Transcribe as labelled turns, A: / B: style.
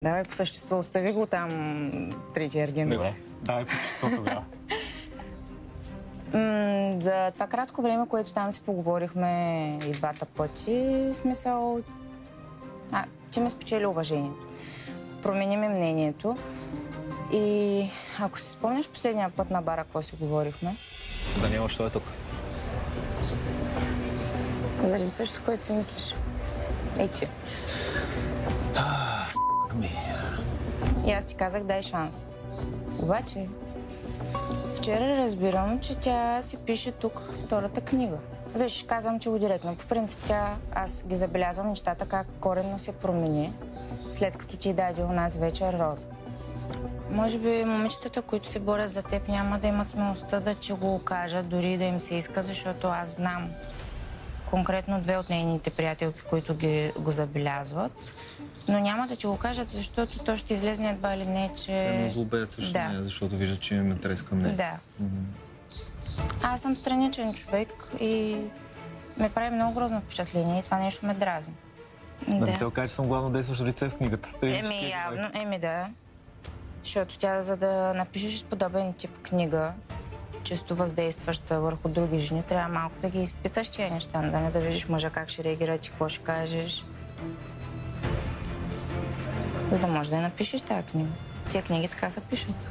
A: Давай по същество, остави го там третия ерген.
B: Добре, давай по същество тогава.
A: За това кратко време, което там си поговорихме и двата пъти, смисъл, ти ме спечели уважението. Промени ми мнението. И ако си спомняш последния път на бара, какво си говорихме?
B: Даниел, що е тук?
A: Заради също, което си мислиш. Ей ти. И аз ти казах, дай шанс. Обаче, вчера разбирам, че тя си пише тук втората книга. Виж, казвам ти го директно. По принцип, аз ги забелязвам нещата как коренно се промени, след като ти даде онази вечер роза. Може би момичетата, които се борят за теб, няма да имат смелостта да ти го кажат, дори да им се иска, защото аз знам конкретно две от нейните приятелки, които го забелязват. Но няма да ти го кажат, защото то ще излезне едва ли не, че...
B: Едно злобеят също нея, защото виждат, че имаме интерес към нея.
A: Да. Аз съм страничен човек и ме прави много грозно впечатление и това нещо ме дразни.
B: Да не се окаже, че съм главно действащо лице в книгата.
A: Явно, да. Защото тя, за да напишеш подобен тип книга, чисто въздействаща върху други жени, трябва малко да ги изпиташ тия неща, да не да виждаш мъжа как ще реагира, ти какво ще кажеш. За да можеш да я напишеш тази книга. Тия книги така се пишат.